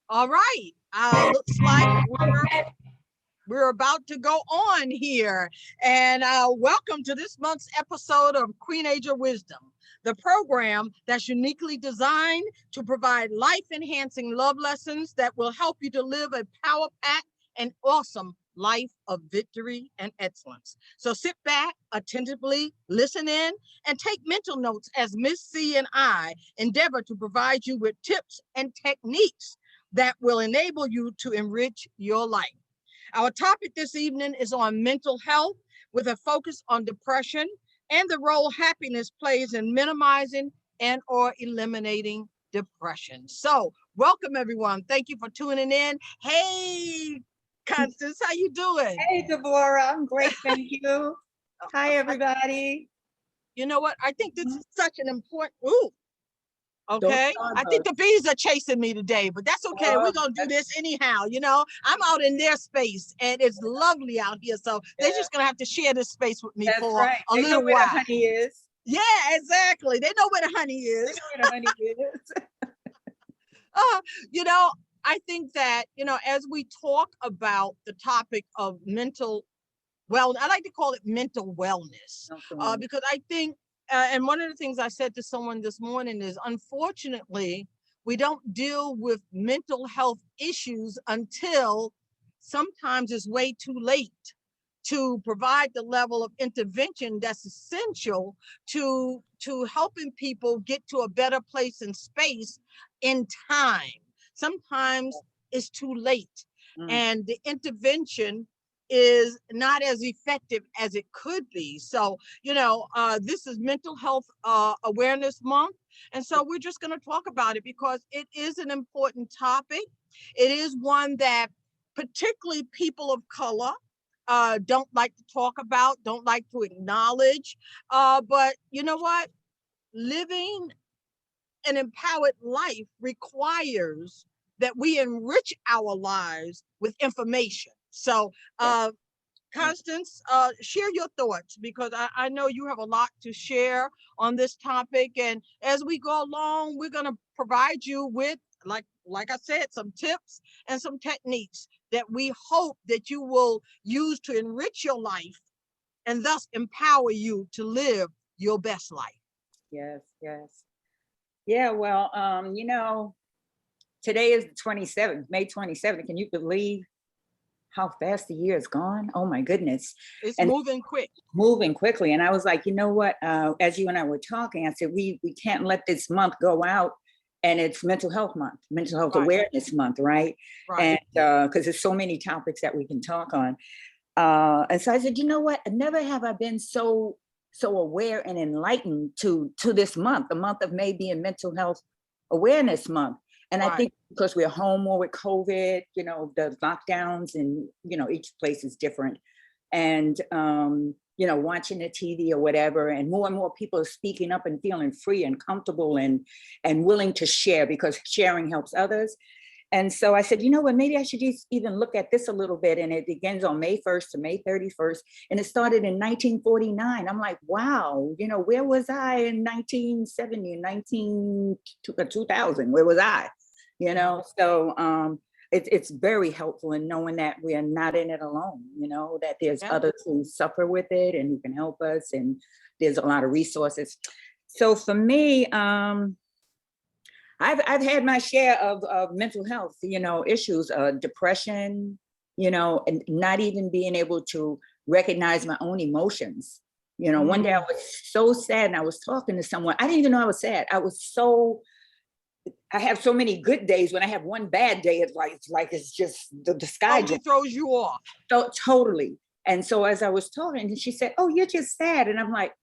All right. Looks like we're about to go on here. And welcome to this month's episode of QUEENAGER Wisdom, the program that's uniquely designed to provide life-enhancing love lessons that will help you to live a power-packed and awesome life of victory and excellence. So sit back, attentively listen in, and take mental notes as Miss C and I endeavor to provide you with tips and techniques that will enable you to enrich your life. Our topic this evening is on mental health with a focus on depression and the role happiness plays in minimizing and or eliminating depression. So welcome everyone. Thank you for tuning in. Hey, Constance, how you doing? Hey, Deborah, I'm great, thank you. Hi, everybody. You know what? I think this is such an important, okay. I think the bees are chasing me today, but that's okay. We're going to do this anyhow. You know, I'm out in their space and it's lovely out here. So they're just going to have to share this space with me for a little while. Where the honey is. Yeah, exactly. They know where the honey is. They know where the honey is. You know, I think that, you know, as we talk about the topic of mental wellness, I like to call it mental wellness, because I think, and one of the things I said to someone this morning is, unfortunately, we don't deal with mental health issues until sometimes it's way too late to provide the level of intervention that's essential to helping people get to a better place in space in time. Sometimes it's too late, and the intervention is not as effective as it could be. So, you know, this is Mental Health Awareness Month. And so we're just going to talk about it because it is an important topic. It is one that particularly people of color don't like to talk about, don't like to acknowledge. But you know what? Living an empowered life requires that we enrich our lives with information. So, Constance, share your thoughts, because I know you have a lot to share on this topic. And as we go along, we're going to provide you with, like I said, some tips and some techniques that we hope that you will use to enrich your life and thus empower you to live your best life. Yes, yes. Yeah, well, you know, today is the 27th, May 27th. Can you believe how fast the year has gone? Oh my goodness. It's moving quick. Moving quickly. And I was like, you know what, as you and I were talking, I said, we can't let this month go out, and it's Mental Health Month, Mental Health Awareness Month, right? And because there's so many topics that we can talk on. And so I said, you know what, never have I been so aware and enlightened to this month, the month of May being Mental Health Awareness Month. And I think because we're home more with COVID, you know, the lockdowns, and, you know, each place is different. And, you know, watching the TV or whatever, and more people are speaking up and feeling free and comfortable and willing to share, because sharing helps others. And so I said, you know what, maybe I should just even look at this a little bit. And it begins on May 1st to May 31st. And it started in 1949. I'm like, wow, you know, where was I in 1970, 2000? Where was I? You know, so it's very helpful in knowing that we are not in it alone, you know, that there's others who suffer with it and who can help us. And there's a lot of resources. So for me, I've had my share of mental health, you know, issues, depression, you know, and not even being able to recognize my own emotions. You know, one day I was so sad, and I was talking to someone. I didn't even know I was sad. I have so many good days. When I have one bad day, it's like it's just the sky totally throws you off. So totally. And so as I was talking, and she said, "Oh, you're just sad," and I'm like,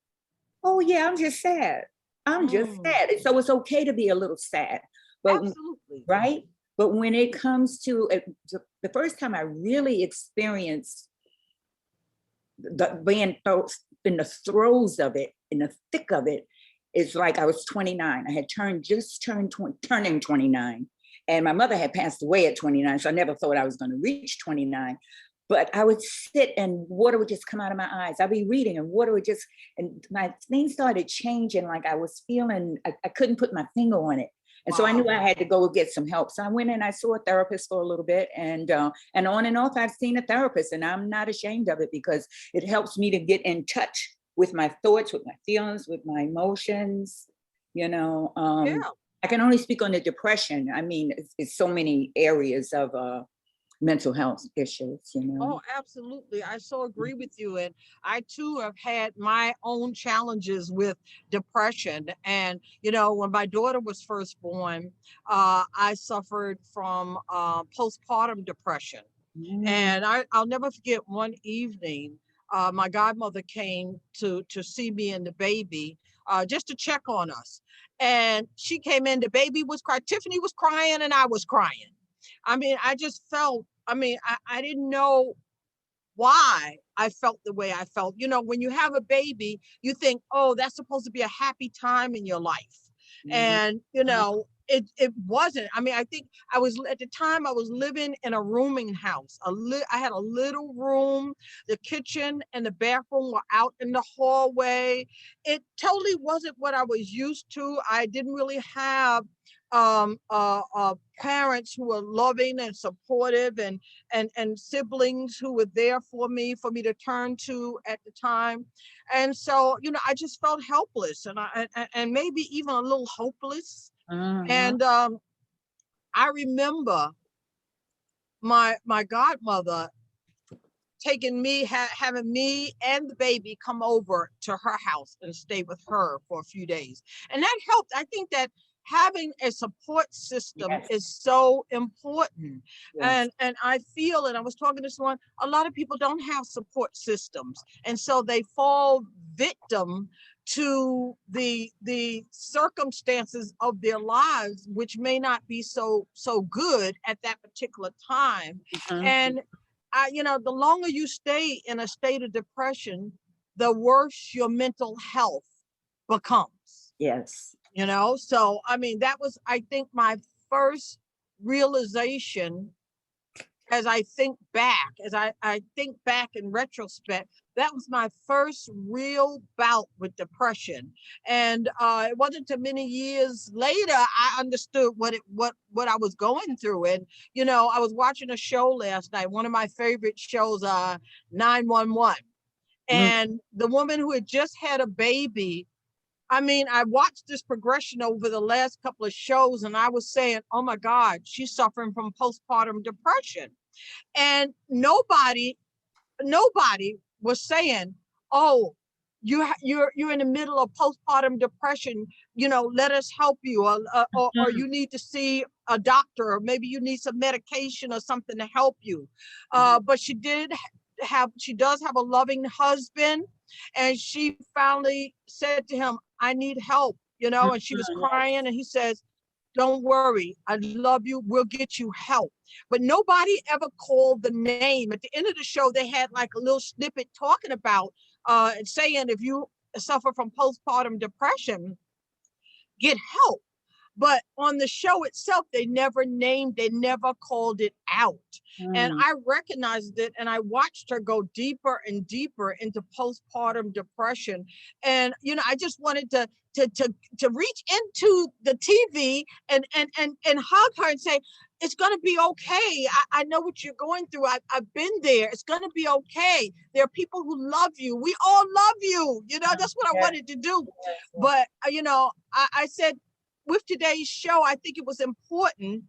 "Oh yeah, I'm just sad. I'm just sad." And so it's okay to be a little sad, but absolutely, right? But when it comes to the first time I really experienced being in the throes of it, in the thick of it, is like I was 29. I had turning 29. And my mother had passed away at 29, so I never thought I was going to reach 29. But I would sit and water would just come out of my eyes. I'd be reading and water would just, and my things started changing. Like I was feeling, I couldn't put my finger on it. And so I knew I had to go get some help. So I went and I saw a therapist for a little bit, and on and off, I've seen a therapist, and I'm not ashamed of it because it helps me to get in touch with my thoughts, with my feelings, with my emotions. You know, I can only speak on the depression. I mean, it's so many areas of mental health issues, you know. Oh, absolutely. I so agree with you. And I too have had my own challenges with depression. And, you know, when my daughter was first born, I suffered from postpartum depression. And I'll never forget one evening, my godmother came to see me and the baby just to check on us. And she came in, the baby was crying, Tiffany was crying, and I was crying. I mean, I just felt, I didn't know why I felt the way I felt. You know, when you have a baby, you think, oh, that's supposed to be a happy time in your life. And, you know, it wasn't. I mean, I think I was, at the time I was living in a rooming house. I had a little room, the kitchen and the bathroom were out in the hallway. It totally wasn't what I was used to. I didn't really have parents who were loving and supportive, and siblings who were there for me to turn to at the time. And so, you know, I just felt helpless, and maybe even a little hopeless. And I remember my godmother taking me, having me and the baby come over to her house and stay with her for a few days. And that helped. I think that having a support system is so important. And I feel, and I was talking to someone, a lot of people don't have support systems. And so they fall victim to the circumstances of their lives, which may not be so good at that particular time. And you know, the longer you stay in a state of depression, the worse your mental health becomes. Yes. You know, so I mean, that was, I think, my first realization as I think back, I think back in retrospect. That was my first real bout with depression. And it wasn't too many years later I understood what I was going through. And, you know, I was watching a show last night, one of my favorite shows, 911. And the woman who had just had a baby, I mean, I watched this progression over the last couple of shows, and I was saying, oh my God, she's suffering from postpartum depression. And nobody was saying, oh, you're in the middle of postpartum depression, you know, let us help you, or you need to see a doctor, or maybe you need some medication or something to help you. But she does have a loving husband, and she finally said to him, I need help, you know, and she was crying, and he says, don't worry, I love you, we'll get you help. But nobody ever called the name. At the end of the show, they had like a little snippet talking about saying, if you suffer from postpartum depression, get help. But on the show itself, they never called it out. And I recognized it, and I watched her go deeper and deeper into postpartum depression. And, you know, I just wanted to reach into the TV and hug her and say, it's going to be okay. I know what you're going through. I've been there. It's going to be okay. There are people who love you. We all love you. You know, that's what I wanted to do. But, you know, I said, with today's show, I think it was important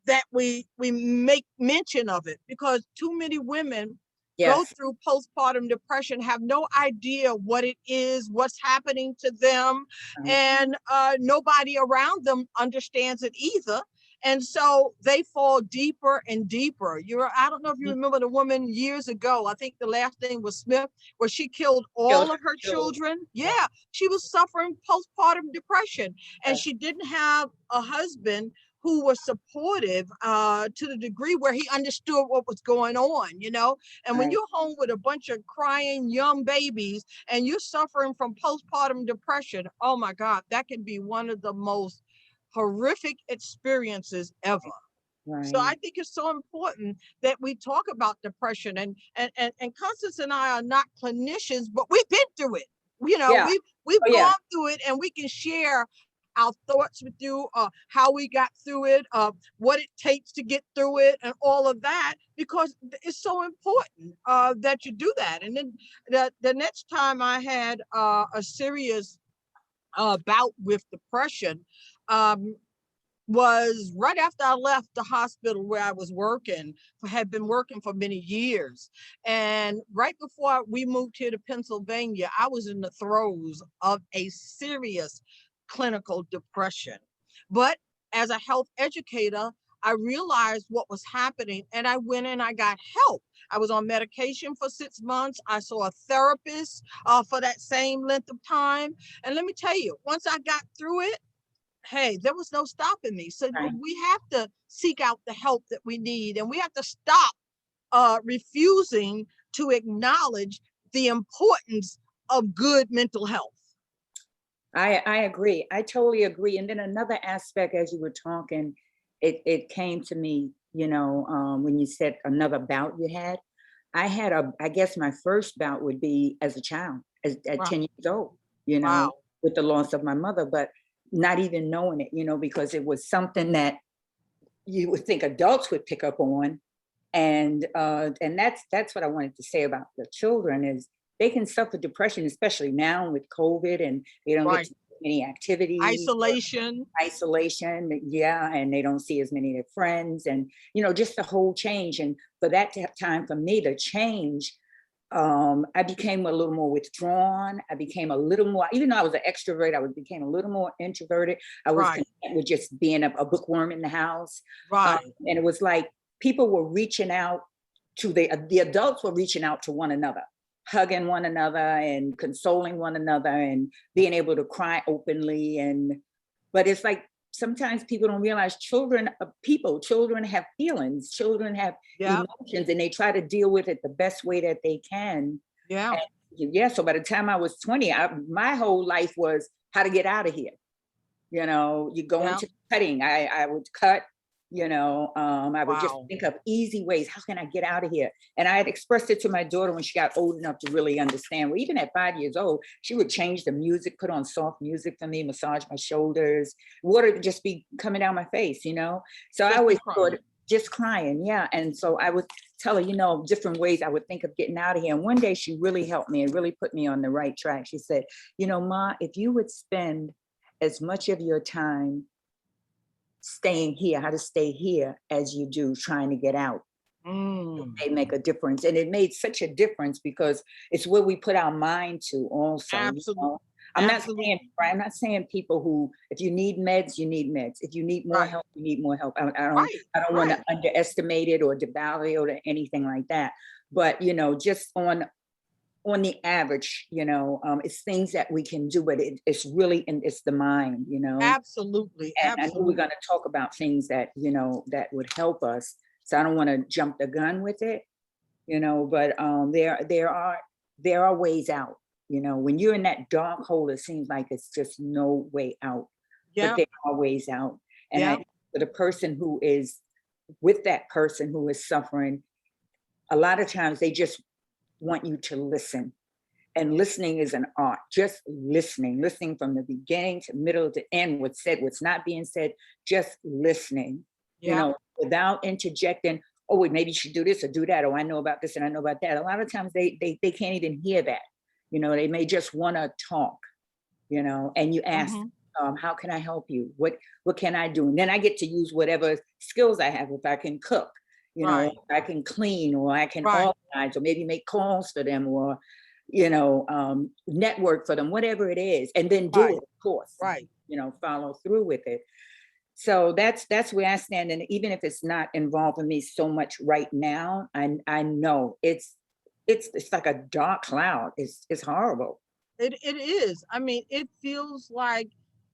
that we make mention of it, because too many women go through postpartum depression, have no idea what it is, what's happening to them, and nobody around them understands it either. And so they fall deeper and deeper. I don't know if you remember the woman years ago, I think the last name was Smith, where she killed all of her children. Yeah, she was suffering postpartum depression, and she didn't have a husband who was supportive to the degree where he understood what was going on, you know? And when you're home with a bunch of crying young babies and you're suffering from postpartum depression, oh my God, that can be one of the most horrific experiences ever. Right. So I think it's so important that we talk about depression, and Constance and I are not clinicians, but we've been through it. You know, we've gone through it, and we can share our thoughts with you, how we got through it, what it takes to get through it, and all of that, because it's so important that you do that. And then the next time I had a serious bout with depression, was right after I left the hospital where I was working, had been working for many years. And right before we moved here to Pennsylvania, I was in the throes of a serious clinical depression. But as a health educator, I realized what was happening, and I went and I got help. I was on medication for 6 months. I saw a therapist for that same length of time. And let me tell you, once I got through it, hey, there was no stopping me. So we have to seek out the help that we need, and we have to stop refusing to acknowledge the importance of good mental health. I agree. I totally agree. And then another aspect, as you were talking, it came to me, you know, when you said another bout you had. I guess my first bout would be as a child, at 10 years old, you know, with the loss of my mother, but not even knowing it, you know, because it was something that you would think adults would pick up on. And that's what I wanted to say about the children is they can suffer depression, especially now with COVID, and they don't get to do many activities. Isolation, yeah, and they don't see as many of their friends, and you know, just the whole change. And for that time for me to change, I became a little more withdrawn. I became a little more, even though I was an extrovert, became a little more introverted. I was content with just being a bookworm in the house. And it was like people were reaching out to the adults were reaching out to one another, hugging one another and consoling one another and being able to cry openly. But it's like, sometimes people don't realize children have feelings, children have emotions, and they try to deal with it the best way that they can. So by the time I was 20, my whole life was how to get out of here. You know, you go into cutting. I would cut, you know, I would just think of easy ways. How can I get out of here? And I had expressed it to my daughter when she got old enough to really understand. Well, even at 5 years old, she would change the music, put on soft music for me, massage my shoulders, water would just be coming down my face, you know? So I always thought, just crying, yeah. And so I would tell her, you know, different ways I would think of getting out of here. And one day she really helped me and really put me on the right track. She said, you know, Ma, if you would spend as much of your time staying here, how to stay here as you do trying to get out. They make a difference. And it made such a difference because it's where we put our mind to also. Absolutely. You know? I'm not saying people who, if you need meds, you need meds. If you need more help, you need more help. I don't want to underestimate it or devalue it or anything like that. But, you know, just on the average, you know, it's things that we can do, but it's really, and it's the mind, you know. Absolutely. And I know we're going to talk about things that, you know, that would help us. So I don't want to jump the gun with it, you know, but there are ways out, you know. When you're in that dark hole, it seems like it's just no way out, but there are ways out. And for the person who is with that person who is suffering, a lot of times they just want you to listen. And listening is an art, just listening from the beginning to middle to end, what's said, what's not being said, just listening, you know, without interjecting, oh, wait, maybe you should do this or do that. Oh, I know about this and I know about that. A lot of times they can't even hear that. You know, they may just want to talk, you know, and you ask, how can I help you? What can I do? And then I get to use whatever skills I have. If I can cook, you know, I can clean, or I can organize, or maybe make calls for them, or, you know, network for them, whatever it is, and then do it, of course, you know, follow through with it. So that's where I stand. And even if it's not involving me so much right now, I know it's like a dark cloud. It's horrible. It is. I mean, it feels like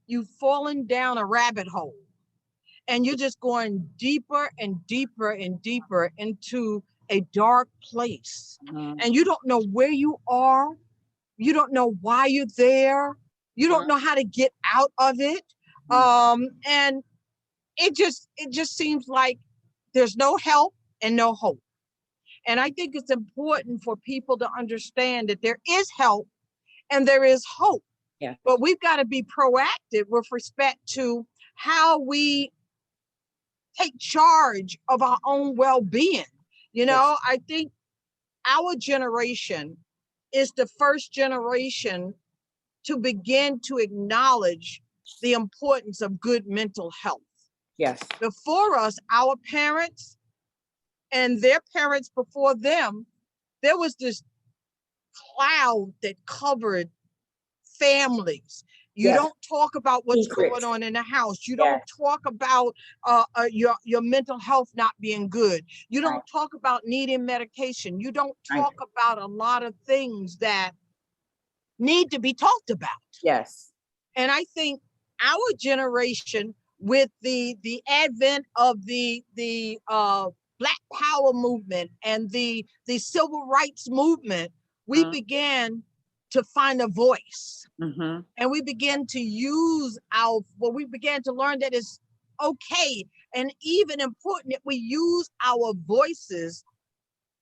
you've fallen down a rabbit hole. and you're just going deeper and deeper and deeper into a dark place. And you don't know where you are. You don't know why you're there. You don't know how to get out of it. And it just seems like there's no help and no hope. And I think it's important for people to understand that there is help and there is hope. Yeah. But we've got to be proactive with respect to how we take charge of our own well-being. You know, I think our generation is the first generation to begin to acknowledge the importance of good mental health. Yes. Before us, our parents and their parents before them, there was this cloud that covered families. You don't talk about what's going on in the house. You don't talk about your mental health not being good. You don't talk about needing medication. You don't talk about a lot of things that need to be talked about. Yes. And I think our generation, with the advent of the Black Power movement and the civil rights movement, we began to find a voice. And we began to use we began to learn that it's okay and even important that we use our voices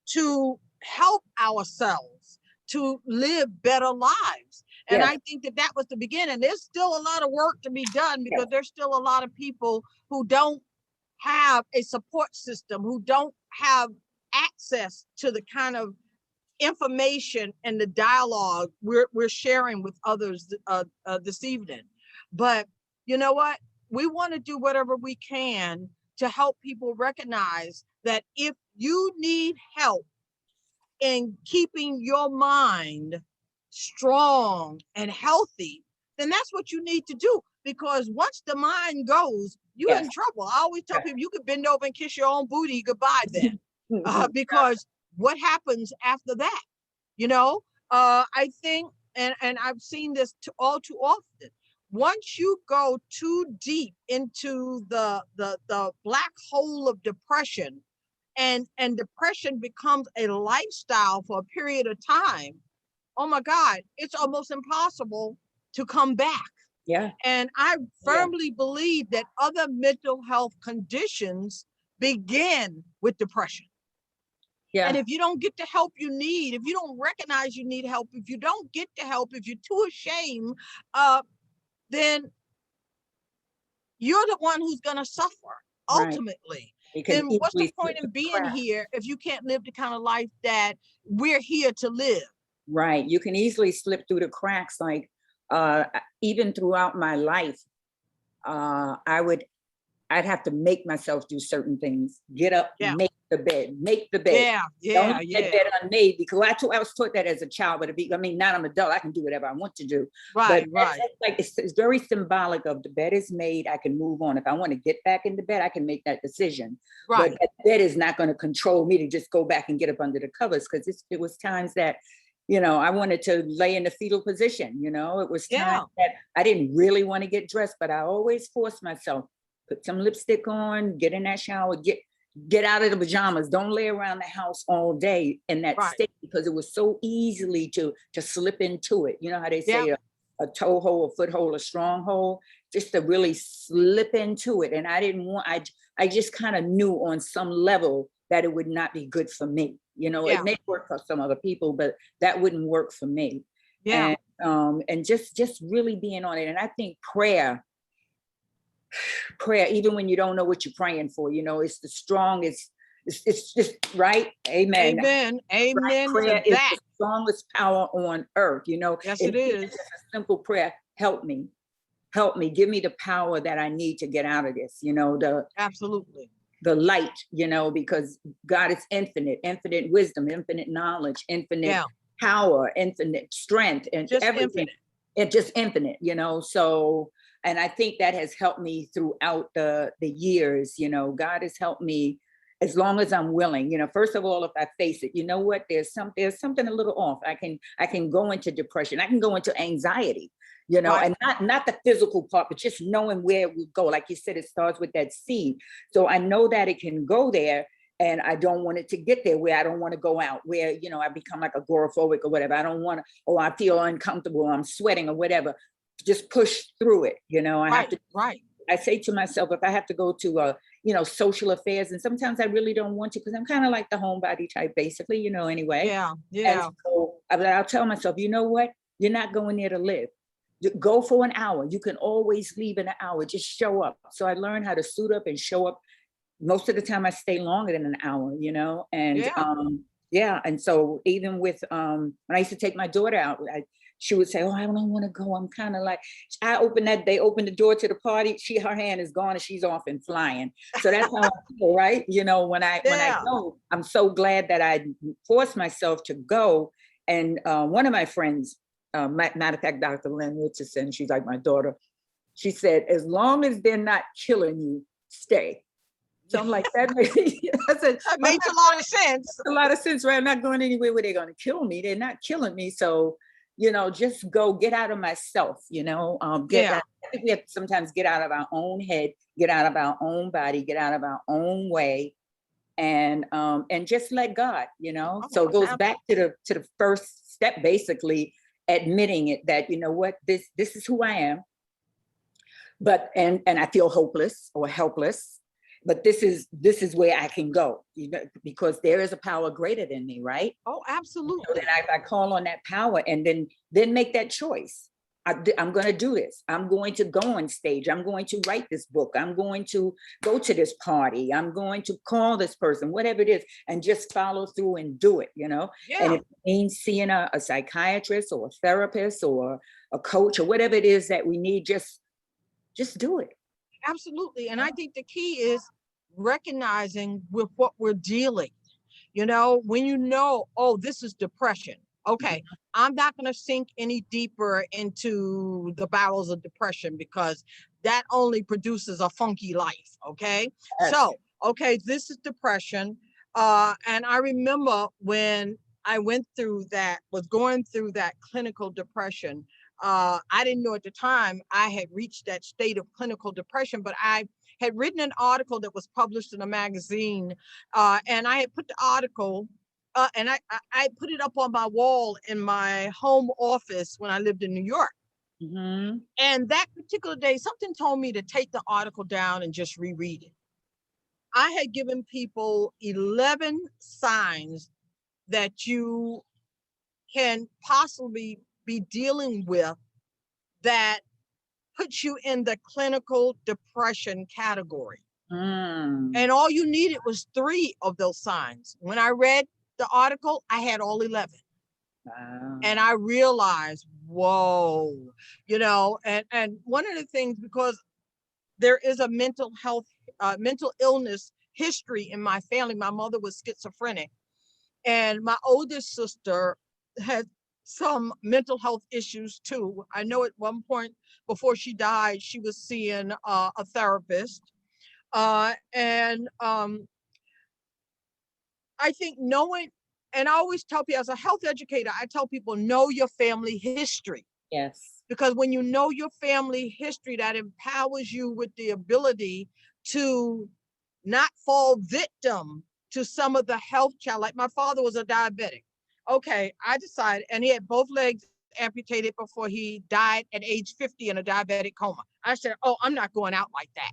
to help ourselves to live better lives. And I think that was the beginning. There's still a lot of work to be done because there's still a lot of people who don't have a support system, who don't have access to the kind of information and the dialogue we're sharing with others this evening. But you know what? We want to do whatever we can to help people recognize that if you need help in keeping your mind strong and healthy, then that's what you need to do. Because once the mind goes, you're in trouble. I always tell people you could bend over and kiss your own booty goodbye then. Because what happens after that? You know, I think, and I've seen this all too often. Once you go too deep into the black hole of depression, and depression becomes a lifestyle for a period of time, oh my God, it's almost impossible to come back. Yeah. And I firmly believe that other mental health conditions begin with depression. Yeah. And if you don't get the help you need, if you don't recognize you need help, if you don't get the help, if you're too ashamed, then you're the one who's going to suffer ultimately. Then what's the point in being here if you can't live the kind of life that we're here to live? Right. You can easily slip through the cracks. Like even throughout my life, I'd have to make myself do certain things. Get up, make the bed. Don't get bed unmade, because I was taught that as a child. But now I'm an adult, I can do whatever I want to do. Right, but it's very symbolic of the bed is made. I can move on. If I want to get back into bed, I can make that decision. Right. But that bed is not going to control me to just go back and get up under the covers, because it was times that, I wanted to lay in the fetal position. It was times that I didn't really want to get dressed, but I always forced myself. Put some lipstick on, get in that shower, get out of the pajamas. Don't lay around the house all day in that state, because it was so easily to slip into it. You know how they say a toe hole, a foot hole, a strong hole, just to really slip into it. And I didn't want, I just kind of knew on some level that it would not be good for me. It may work for some other people, but that wouldn't work for me. Yeah. And just really being on it. And I think prayer, even when you don't know what you're praying for, it's the strongest, it's just right. Amen. Amen. Amen. Prayer is the strongest power on earth. Yes, it is. It's a simple prayer. Help me, give me the power that I need to get out of this. Absolutely. The light, because God is infinite wisdom, infinite knowledge, infinite power, infinite strength, and just everything. It's just infinite, so. And I think that has helped me throughout the years. God has helped me as long as I'm willing, first of all, if I face it, you know what, there's something a little off. I can go into depression. I can go into anxiety, Right. and not the physical part, but just knowing where we go. Like you said, it starts with that seed. So I know that it can go there, and I don't want it to get there where I don't want to go out, where, I become like agoraphobic or whatever. I don't want to, or I feel uncomfortable, I'm sweating or whatever. Just push through it. I have to, I say to myself, if I have to go to social affairs, and sometimes I really don't want to, because I'm kind of like the homebody type, basically, anyway. Yeah. And so I'll tell myself, you know what? You're not going there to live. Go for an hour. You can always leave in an hour. Just show up. So I learned how to suit up and show up. Most of the time I stay longer than an hour, and and so even with when I used to take my daughter out, she would say, oh, I don't want to go. I'm kind of like, they open the door to the party, her hand is gone and she's off and flying. So that's how I feel, right? When I go, I'm so glad that I forced myself to go. And one of my friends, matter of fact, Dr. Lynn Richardson, she's like my daughter, she said, as long as they're not killing you, stay. So I'm like, that makes a lot of sense. A lot of sense, right? I'm not going anywhere where they're going to kill me. They're not killing me. So, just go, get out of myself, I think we have to sometimes get out of our own head, get out of our own body, get out of our own way, and just let God, So it goes back to the first step, basically admitting it, that, what, this is who I am. But, and I feel hopeless or helpless. But this is where I can go, because there is a power greater than me, right? Oh, absolutely. So then I call on that power, and then make that choice. I'm going to do this. I'm going to go on stage. I'm going to write this book. I'm going to go to this party. I'm going to call this person, whatever it is, and just follow through and do it, And if it means seeing a psychiatrist or a therapist or a coach or whatever it is that we need, just do it. Absolutely. And I think the key is recognizing with what we're dealing, when oh, this is depression. Okay, I'm not going to sink any deeper into the bowels of depression, because that only produces a funky life. Okay. So, okay, this is depression. And I remember when I was going through that clinical depression, I didn't know at the time I had reached that state of clinical depression, but I had written an article that was published in a magazine, and I had put the article, and I put it up on my wall in my home office when I lived in New York. Mm-hmm. And that particular day, something told me to take the article down and just reread it. I had given people 11 signs that you can possibly be dealing with that puts you in the clinical depression category. And all you needed was 3 of those signs. When I read the article, I had all 11. Wow. And I realized, whoa, and one of the things, because there is a mental illness history in my family. My mother was schizophrenic, and my oldest sister had some mental health issues too. I know at one point before she died, she was seeing a therapist. And I think knowing, and I always tell people, as a health educator, I tell people, know your family history. Yes. Because when you know your family history, that empowers you with the ability to not fall victim to some of the health challenge. Like my father was a diabetic. Okay, I decided, and he had both legs amputated before he died at age 50 in a diabetic coma. I said, oh, I'm not going out like that.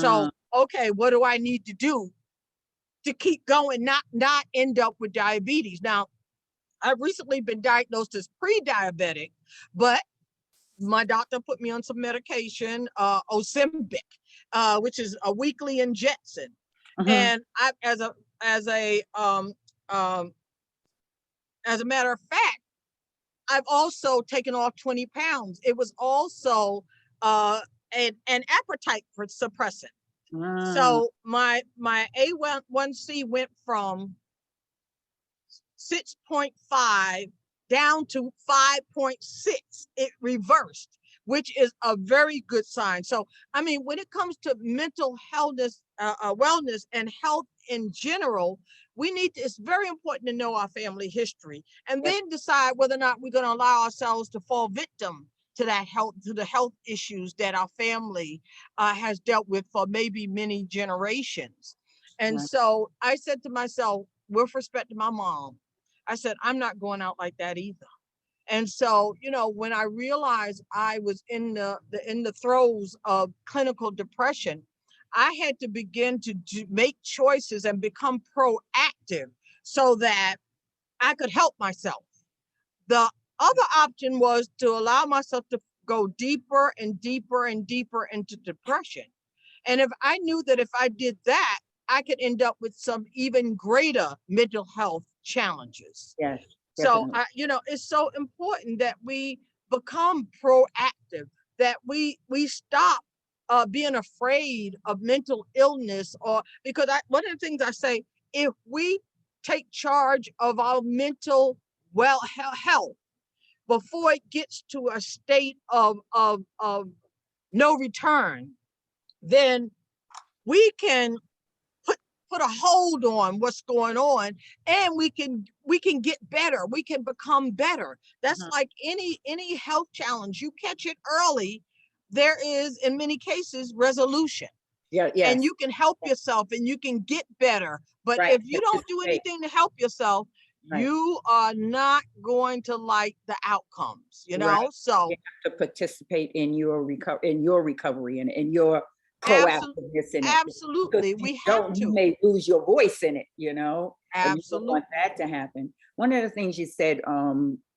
So, okay, what do I need to do to keep going, not end up with diabetes? Now, I've recently been diagnosed as pre-diabetic, but my doctor put me on some medication, Ozempic, which is a weekly injection. And I, as a matter of fact, I've also taken off 20 pounds. It was also an appetite suppressant. So my A1C went from 6.5 down to 5.6. It reversed, which is a very good sign. So, I mean, when it comes to mental health wellness and health in general, we need to, it's very important to know our family history and then decide whether or not we're going to allow ourselves to fall victim to the health issues that our family has dealt with for maybe many generations. And so I said to myself, with respect to my mom, I said, I'm not going out like that either. And so, when I realized I was in the throes of clinical depression, I had to begin to make choices and become proactive so that I could help myself. The other option was to allow myself to go deeper and deeper and deeper into depression. And if I knew that if I did that, I could end up with some even greater mental health challenges. Yes. So, it's so important that we become proactive, that we stop being afraid of mental illness, or because one of the things I say, if we take charge of our mental health before it gets to a state of no return, then we can put a hold on what's going on, and we can get better, we can become better. That's like any health challenge. You catch it early, there is in many cases resolution. And you can help yourself and you can get better. But if you don't do anything to help yourself, you are not going to like the outcomes, So you have to participate in your recovery and in your proactiveness in it. Absolutely. We have to. You may lose your voice in it, and you don't want that to happen. One of the things you said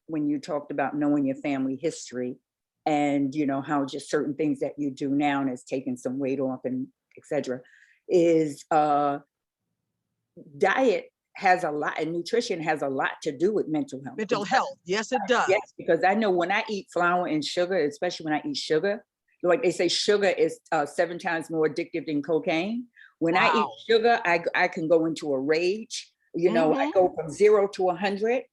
when you talked about knowing your family history and how just certain things that you do now and has taken some weight off and etc. is diet has a lot, and nutrition has a lot to do with mental health. Mental health, yes, it does. Yes, because I know when I eat flour and sugar, especially when I eat sugar, like they say, sugar is 7 times more addictive than cocaine. When I eat sugar, I can go into a rage. I go from 0 to 100.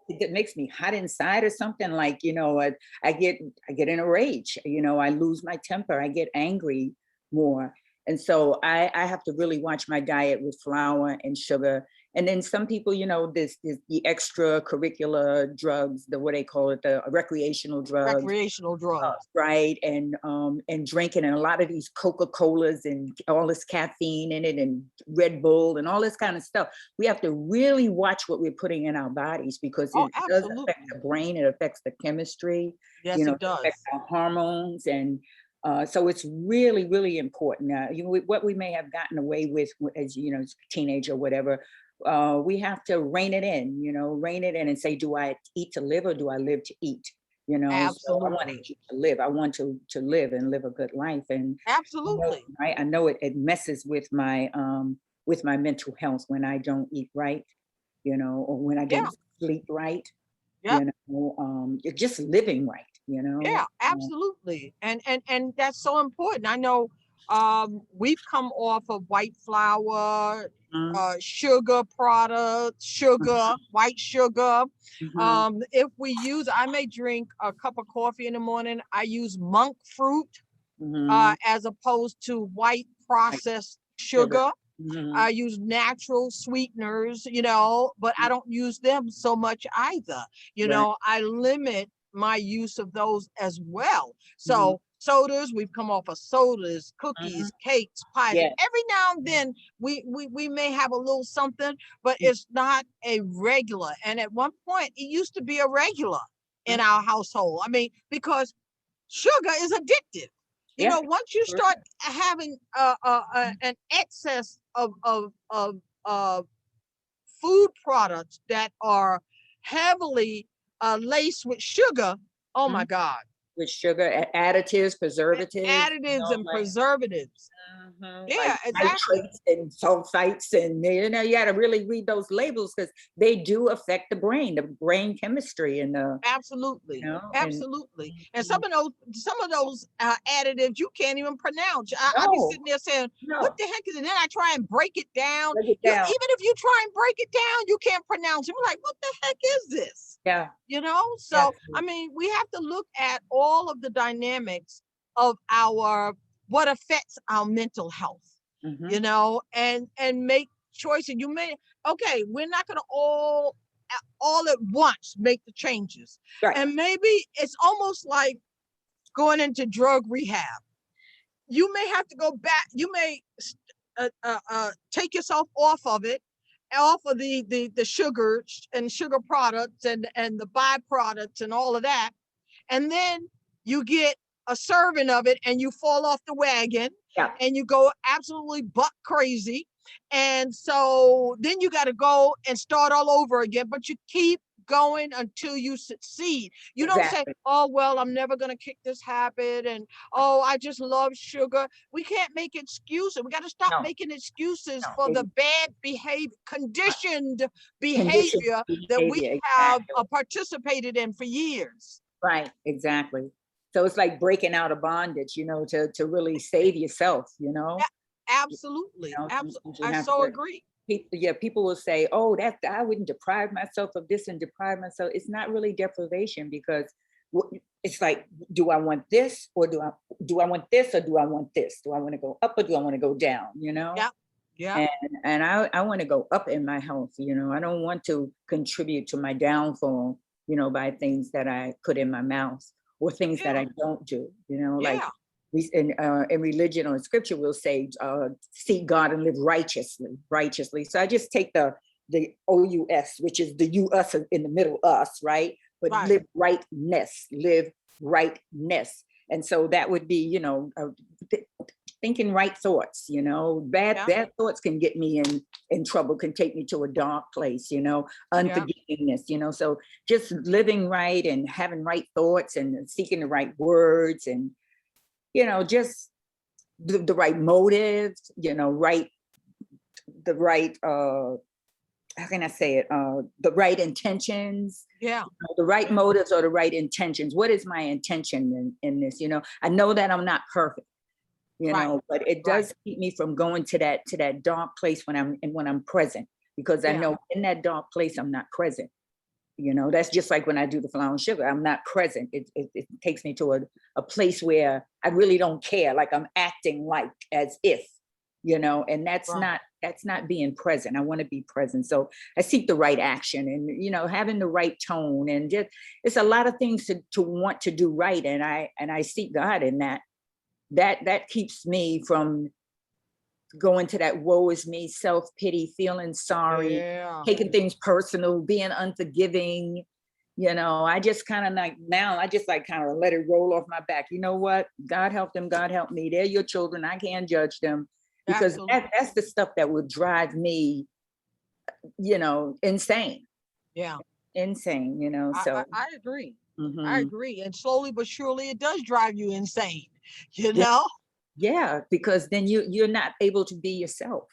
It makes me hot inside or something. Like I get in a rage. I lose my temper. I get angry more. And so I have to really watch my diet with flour and sugar. And then some people, this the extracurricular drugs, what they call it, the recreational drugs. Right. And drinking, and a lot of these Coca-Colas and all this caffeine in it and Red Bull and all this kind of stuff. We have to really watch what we're putting in our bodies, because it does affect the brain. It affects the chemistry. Yes, it does. It affects our hormones. And so it's really, really important. What we may have gotten away with as, as a teenager or whatever, we have to rein it in, and say, do I eat to live or do I live to eat? Absolutely. So I want to eat to live. I want to live and live a good life. And absolutely. Right. I know it messes with my mental health when I don't eat right, or when I don't sleep right, you're just living right. Yeah, absolutely. And that's so important. I know we've come off of white flour, sugar products, white sugar. If we use, I may drink a cup of coffee in the morning. I use monk fruit as opposed to white processed sugar. I use natural sweeteners, but I don't use them so much either. I limit my use of those as well. So sodas, we've come off of sodas, cookies, cakes, pies. Every now and then we may have a little something, but it's not a regular. And at one point, it used to be a regular in our household. I mean, because sugar is addictive. Once you start having an excess of food products that are heavily laced with sugar, oh my God. With sugar, additives, preservatives. And preservatives. Yeah, exactly. And sulfites, and you got to really read those labels, because they do affect the brain chemistry, and absolutely, absolutely. And some of those additives you can't even pronounce. I'll be sitting there saying, "What the heck is it?" And then I try and break it down. Even if you try and break it down, you can't pronounce it. We're like, "What the heck is this?" Yeah. So I mean, we have to look at all of the dynamics of what affects our mental health. you know, and make choices. You may, okay, we're not going to all at once make the changes. Right. And maybe it's almost like going into drug rehab. You may have to go back. You may take yourself off of it, off of the sugar and sugar products and the byproducts and all of that. And then you get a serving of it and you fall off the wagon. Yeah. And you go absolutely buck crazy. And so then you got to go and start all over again, but you keep going until you succeed. You don't say, oh, well, I'm never going to kick this habit. And, oh, I just love sugar. We can't make excuses. We got to stop making excuses for the bad behavior, conditioned behavior that we have participated in for years. Right. Exactly. So it's like breaking out of bondage, you know, to really save yourself, you know? Absolutely. You know, absolutely. I so agree. People will say, oh, I wouldn't deprive myself of this and deprive myself. It's not really deprivation, because it's like, do I want this, or do I want this, or do I want this? Do I want to go up, or do I want to go down, you know? Yeah. Yeah. And I want to go up in my health, you know. I don't want to contribute to my downfall, you know, by things that I put in my mouth or things that I don't do, you know, like in religion or in scripture, we'll say, seek God and live righteously. So I just take the OUS, which is the you, us in the middle, us, right? But live rightness. And so that would be, you know, thinking right thoughts, you know. Bad thoughts can get me in trouble, can take me to a dark place, you know, unforgivingness, you know. So just living right and having right thoughts and seeking the right words and, you know, just the right motives, you know, the right, how can I say it? The right intentions. Yeah. You know, the right motives or the right intentions. What is my intention in this? You know, I know that I'm not perfect, you know, but it does keep me from going to that dark place when I'm present, because I know in that dark place, I'm not present. You know, that's just like when I do the flour and sugar, I'm not present. It takes me to a place where I really don't care, like I'm acting like as if, you know, and that's not being present. I want to be present. So I seek the right action and, you know, having the right tone, and just, it's a lot of things to want to do right. And I seek God in that. That keeps me from going to that woe is me, self-pity, feeling sorry, taking things personal, being unforgiving. You know, I just kind of like, now I just like kind of let it roll off my back. You know what? God help them, God help me. They're your children. I can't judge them, because that's the stuff that would drive me, you know, insane. Yeah. Insane, you know, so. I agree. Mm-hmm. I agree. And slowly but surely it does drive you insane, you know? Yeah, because then you're not able to be yourself.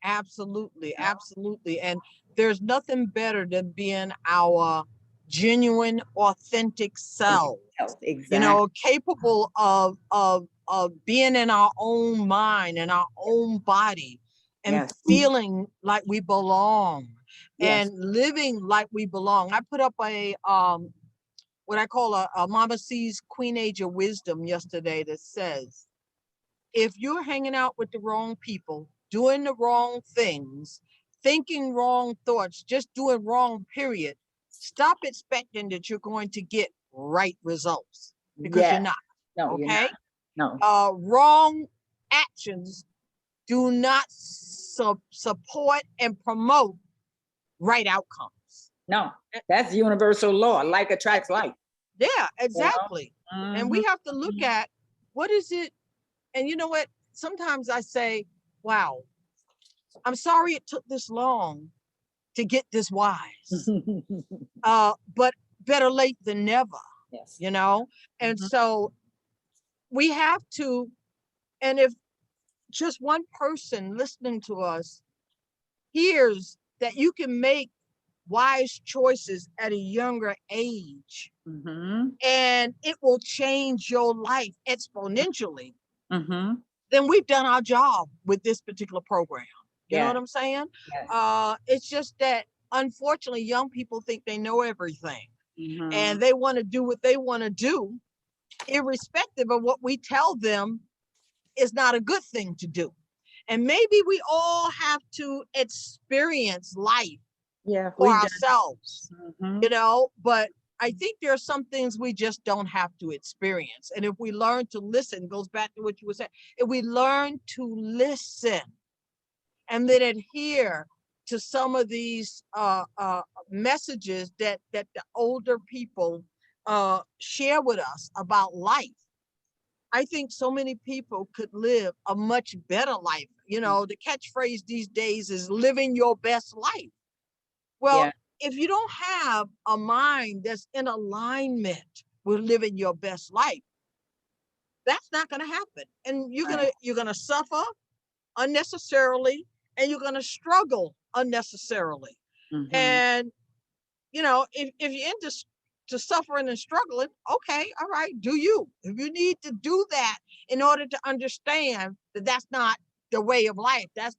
Absolutely, absolutely. And there's nothing better than being our genuine, authentic self. Exactly. You know, capable of being in our own mind and our own body, and feeling like we belong, and living like we belong. I put up a what I call a Mama C's QUEENAGER Wisdom yesterday that says, if you're hanging out with the wrong people, doing the wrong things, thinking wrong thoughts, just doing wrong, period, stop expecting that you're going to get right results, because you're not. No, okay? You're not. No. Wrong actions do not support and promote right outcomes. No, that's universal law. Like attracts like. Yeah, exactly. You know? And we have to look at, what is it? And you know what? Sometimes I say, wow, I'm sorry it took this long to get this wise. But better late than never. Yes. You know? And so we have to, and if just one person listening to us hears that you can make wise choices at a younger age, and it will change your life exponentially, then we've done our job with this particular program. You know what I'm saying? Yes. It's just that, unfortunately, young people think they know everything, and they want to do what they want to do, irrespective of what we tell them is not a good thing to do. And maybe we all have to experience life for we've ourselves, done. you know, but I think there are some things we just don't have to experience. And if we learn to listen, goes back to what you were saying, if we learn to listen and then adhere to some of these messages that the older people share with us about life, I think so many people could live a much better life. You know, the catchphrase these days is living your best life. Well, if you don't have a mind that's in alignment with living your best life, that's not going to happen. And you're going to suffer unnecessarily, and you're going to struggle unnecessarily. And you know, if you're into to suffering and struggling, okay, all right, do you. If you need to do that in order to understand that that's not the way of life, that's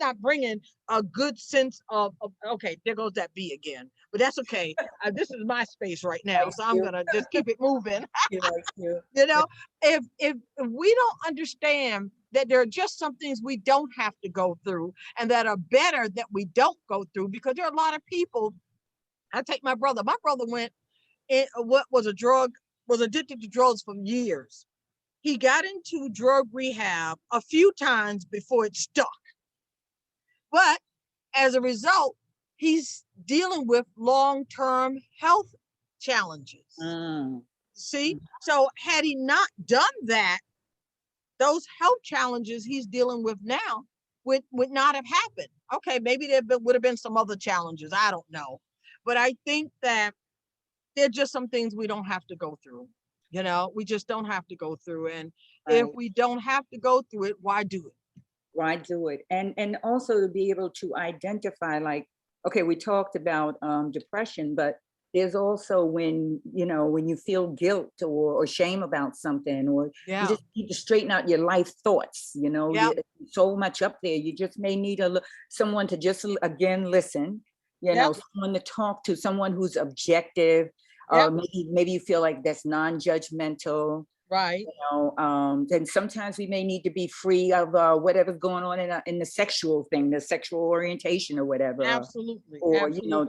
not bringing a good sense of okay, there goes that B again, but that's okay. This is my space right now, so I'm gonna just keep it moving. You know, if we don't understand that there are just some things we don't have to go through and that are better that we don't go through, because there are a lot of people. I take my brother. My brother went in was addicted to drugs for years. He got into drug rehab a few times before it stuck. But as a result, he's dealing with long-term health challenges. See? So had he not done that, those health challenges he's dealing with now would not have happened. Okay, maybe would have been some other challenges. I don't know. But I think that there are just some things we don't have to go through. You know, we just don't have to go through. And if we don't have to go through it, why do it? Why do it? And also to be able to identify, like, okay, we talked about depression, but there's also when, you know, when you feel guilt or shame about something, or you just need to straighten out your life thoughts, you know, so much up there. You just may need someone to just, again, listen, you know, someone to talk to, someone who's objective. Maybe you feel like that's non-judgmental. Right. You know, then sometimes we may need to be free of whatever's going on in the sexual thing, the sexual orientation or whatever. Absolutely. Or, absolutely. you know,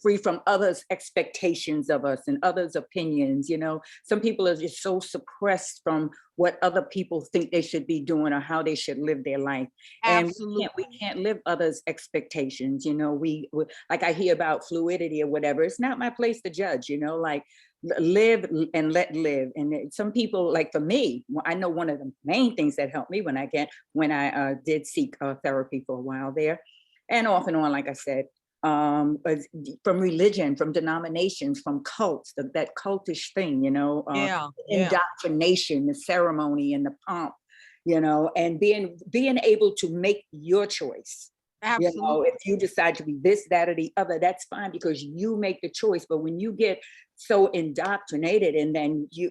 free from others' expectations of us and others' opinions. You know, some people are just so suppressed from what other people think they should be doing or how they should live their life. Absolutely. And we can't live others' expectations. You know, we like, I hear about fluidity or whatever. It's not my place to judge, you know, like, live and let live. And some people, like for me, I know one of the main things that helped me when I did seek therapy for a while there, and off and on, like I said, from religion, from denominations, from cults, that cultish thing, you know, indoctrination, the ceremony and the pomp, you know, and being able to make your choice. Absolutely. You know, if you decide to be this, that, or the other, that's fine, because you make the choice. But when you get so indoctrinated, and then you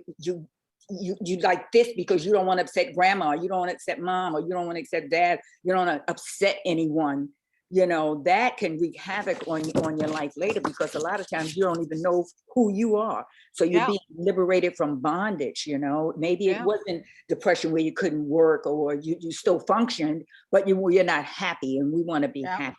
like this because you don't want to upset grandma, you don't want to upset mom, or you don't want to upset dad, you don't want to upset anyone, you know, that can wreak havoc on your life later, because a lot of times you don't even know who you are. So you're being liberated from bondage, you know. Maybe it wasn't depression where you couldn't work, or you still functioned, but you're not happy, and we want to be happy.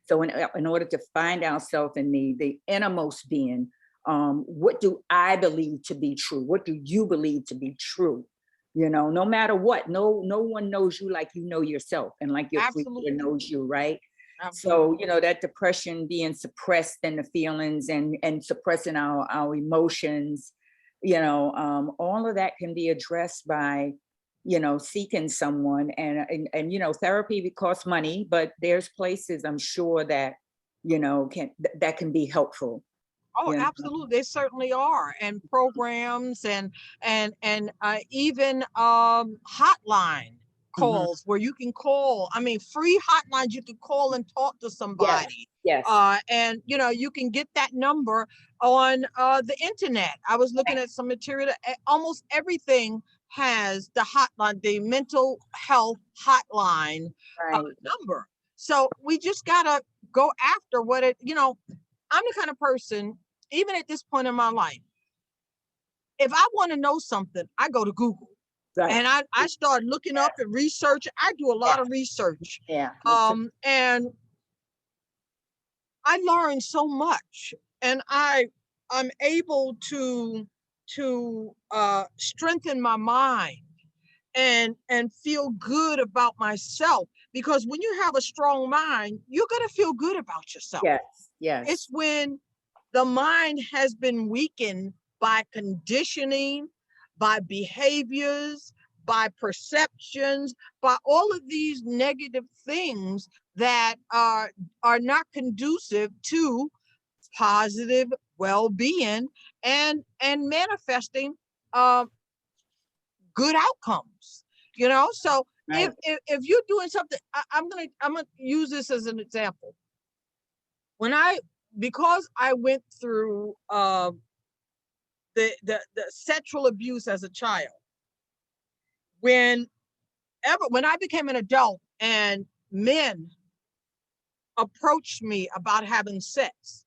So in order to find ourselves in the innermost being, what do I believe to be true? What do you believe to be true? You know, no matter what, no one knows you like you know yourself, and like your creator knows you, right? Absolutely. So, you know, that depression being suppressed, and the feelings and suppressing our emotions, you know, all of that can be addressed by, you know, seeking someone. And you know, therapy costs money, but there's places, I'm sure, that, you know, that can be helpful. Oh, absolutely. They certainly are. And programs and even hotline calls where you can call. I mean, free hotlines you can call and talk to somebody. Yes. And you know, you can get that number on the internet. I was looking at some material. Almost everything has the hotline, the mental health hotline number. So we just gotta go after what it, you know, I'm the kind of person, even at this point in my life, if I want to know something, I go to Google. Right. And I started looking up and research. I do a lot of research. Yeah. And I learned so much, and I'm able to strengthen my mind and feel good about myself, because when you have a strong mind, you're going to feel good about yourself. Yes. Yes. It's when the mind has been weakened by conditioning, by behaviors, by perceptions, by all of these negative things that are not conducive to positive well-being and manifesting good outcomes. So Right. if you're doing something, I'm gonna use this as an example. Because I went through the sexual abuse as a child, when I became an adult and men approached me about having sex,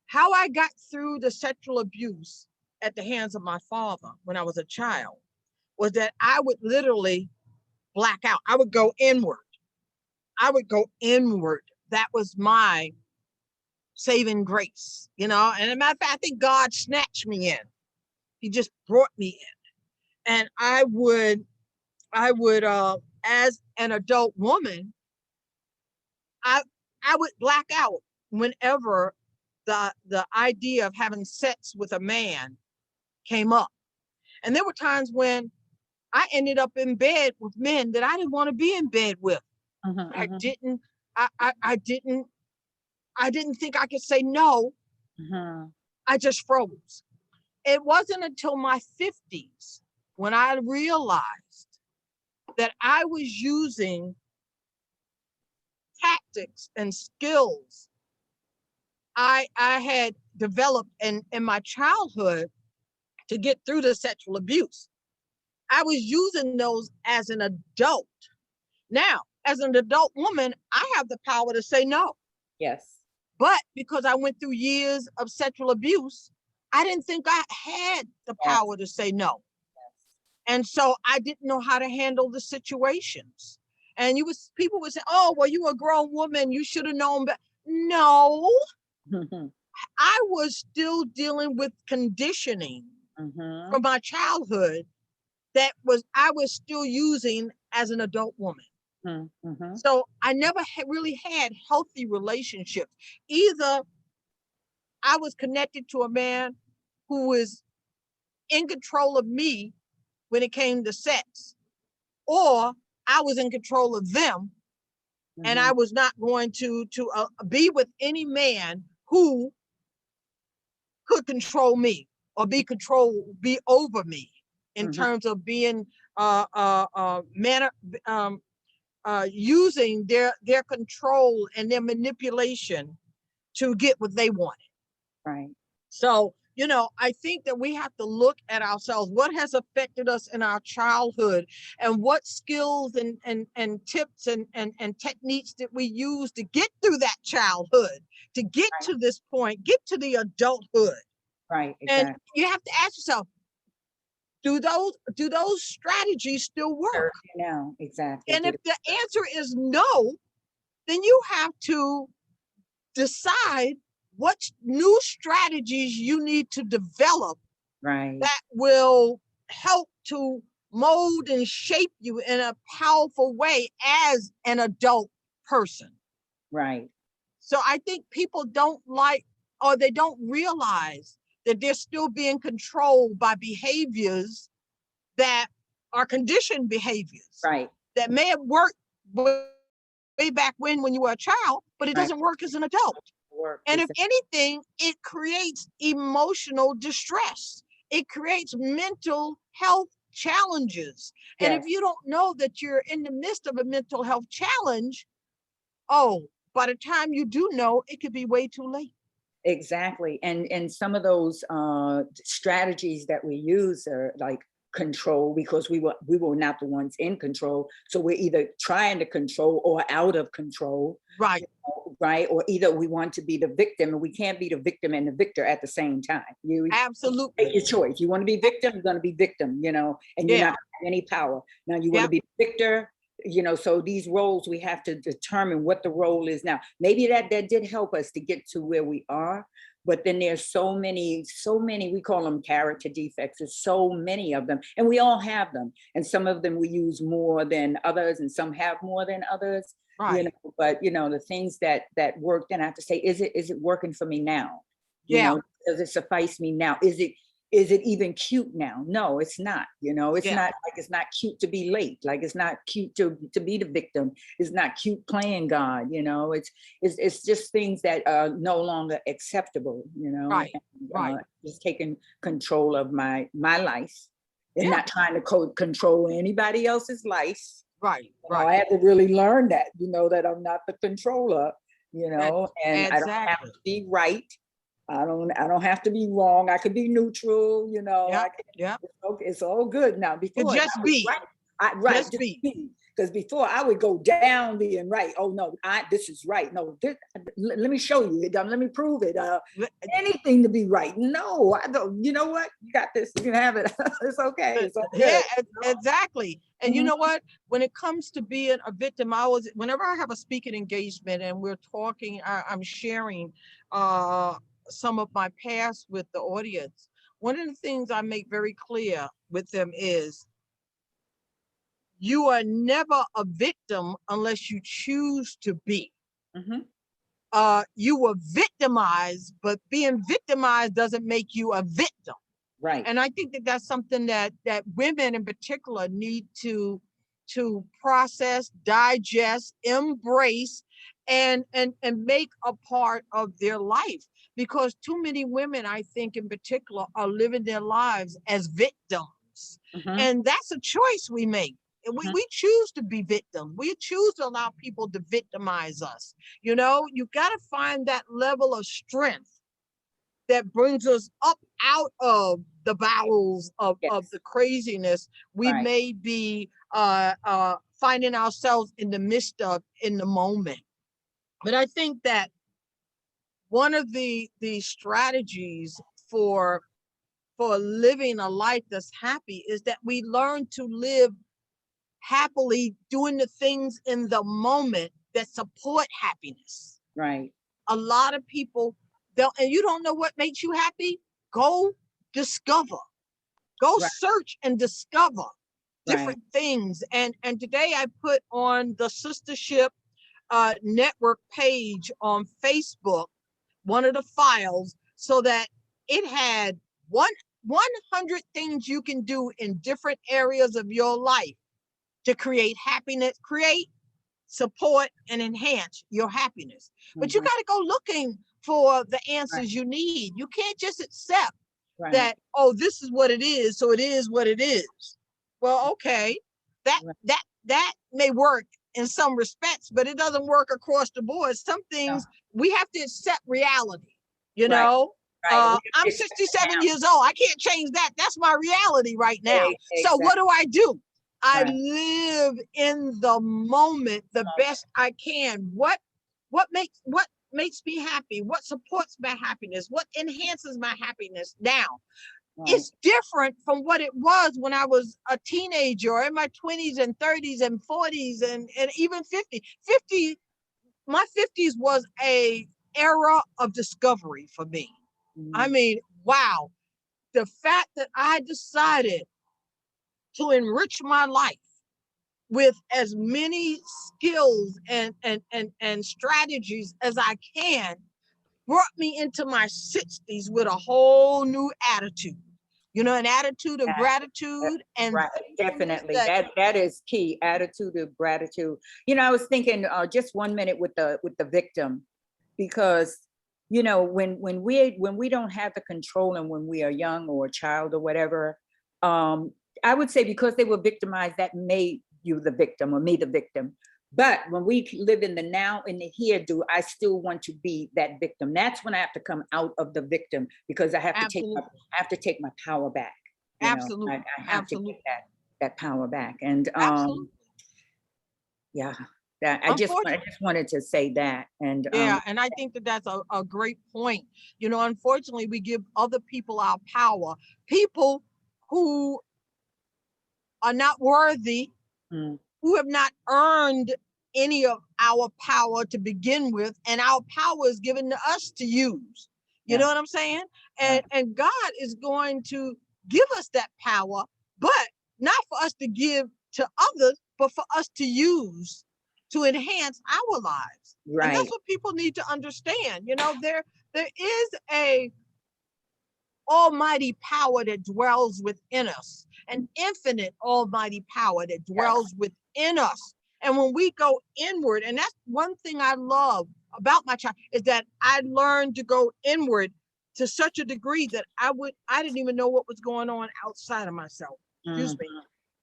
how I got through the sexual abuse at the hands of my father when I was a child was that I would literally black out. I would go inward. That was my saving grace, And as a matter of fact, I think God snatched me in. He just brought me in. And I would, as an adult woman, I would black out whenever the idea of having sex with a man came up. And there were times when I ended up in bed with men that I didn't want to be in bed with. I didn't think I could say no. I just froze. It wasn't until my 50s when I realized that I was using tactics and skills I had developed in my childhood to get through the sexual abuse. I was using those as an adult. Now, as an adult woman, I have the power to say no. Yes. But because I went through years of sexual abuse, I didn't think I had the power to say no. And so I didn't know how to handle the situations. And people would say, "Oh, well, you were a grown woman, you should have known." But no, I was still dealing with conditioning from my childhood that I was still using as an adult woman. So I never really had healthy relationships. Either I was connected to a man who was in control of me when it came to sex, or I was in control of them, and I was not going to be with any man who could control me or be over me in terms of being using their control and their manipulation to get what they wanted. Right. So, I think that we have to look at ourselves. What has affected us in our childhood, and what skills and tips and techniques that we use to get through that childhood, to get to this point, get to the adulthood. Right. Exactly. And you have to ask yourself, do those strategies still work? No, exactly. And if the answer is no, then you have to decide what new strategies you need to develop that will help to mold and shape you in a powerful way as an adult person. Right. So I think people don't they don't realize that they're still being controlled by behaviors that are conditioned behaviors. Right. That may have worked way back when you were a child, but it doesn't work as an adult. And if anything, it creates emotional distress. It creates mental health challenges. And if you don't know that you're in the midst of a mental health challenge, by the time you do know, it could be way too late. Exactly. And some of those strategies that we use are like control because we were not the ones in control. So we're either trying to control or out of control. Right. Right. Or either we want to be the victim, and we can't be the victim and the victor at the same time. You absolutely take your choice. You want to be victim, you're going to be victim, and you're not having any power. Now you want to be victor, so these roles, we have to determine what the role is now. Maybe that did help us to get to where we are. But then there's so many, we call them character defects. There's so many of them, and we all have them. And some of them we use more than others, and some have more than others. Right. But the things that work, then I have to say, is it working for me now? Does it suffice me now? Is it even cute now? No, it's not. It's not like, it's not cute to be late. Like, it's not cute to be the victim. It's not cute playing God. It's just things that are no longer acceptable. Right. And, right. Just taking control of my life, and not trying to control anybody else's life. Right. I had to really learn that. that I'm not the controller. And exactly. I don't have to be right. I don't have to be wrong. I could be neutral, It's all good now. Before just be right. Just be. Because before I would go down being right. Oh no, this is right. No, let me show you. Let me prove it. Anything to be right. No, I don't. You know what? You got this. You can have it. It's okay. It's okay. Exactly. And you know what? When it comes to being a victim, whenever I have a speaking engagement and we're talking, I'm sharing some of my past with the audience. One of the things I make very clear with them is you are never a victim unless you choose to be. You were victimized, but being victimized doesn't make you a victim. Right. And I think that that's something that women in particular need to process, digest, embrace, and make a part of their life. Because too many women, I think in particular, are living their lives as victims. And that's a choice we make. And we choose to be victims. We choose to allow people to victimize us. You got to find that level of strength that brings us up out of the bowels of the craziness we may be finding ourselves in the midst of in the moment. But I think that one of the strategies for living a life that's happy is that we learn to live happily doing the things in the moment that support happiness. Right. A lot of people don't, and you don't know what makes you happy? Go discover. Go search and discover different things. And today I put on the Sistahship Network page on Facebook one of the files so that it had 100 things you can do in different areas of your life to create happiness, support, and enhance your happiness. But you got to go looking for the answers you need. You can't just accept that, oh, this is what it is, so it is what it is. Well, okay, that may work in some respects, but it doesn't work across the board. Some things we have to accept reality, I'm 67 years old. I can't change that. That's my reality right now. So what do? I live in the moment the best I can. What makes me happy? What supports my happiness? What enhances my happiness now? It's different from what it was when I was a teenager or in my 20s and 30s and 40s and even 50. My 50s was a era of discovery for me. I mean, wow. The fact that I decided to enrich my life with as many skills and strategies as I can brought me into my 60s with a whole new attitude. An attitude of gratitude and definitely that is key. Attitude of gratitude. I was thinking just 1 minute with the victim, because when we don't have the control, and when we are young or a child or whatever, I would say because they were victimized, that made you the victim or me the victim. But when we live in the now, in the here, I still want to be that victim. That's when I have to come out of the victim, because I have to take my power back. You know, Absolutely. I have to Absolutely. get that power back. And Absolutely. yeah, that I just wanted to say that. And Yeah, and I think that that's a great point. You know, unfortunately, we give other people our power, people who are not worthy, mm, who have not earned any of our power to begin with, and our power is given to us to use. You yeah, know what I'm saying? right, And God is going to give us that power, but not for us to give to others, but for us to use to enhance our lives. And that's right. what people need to understand. You know, there is a almighty power that dwells within us, an infinite almighty power that dwells within us. And when we go inward, and that's one thing I love about my child, is that I learned to go inward to such a degree that I didn't even know what was going on outside of myself. Excuse me.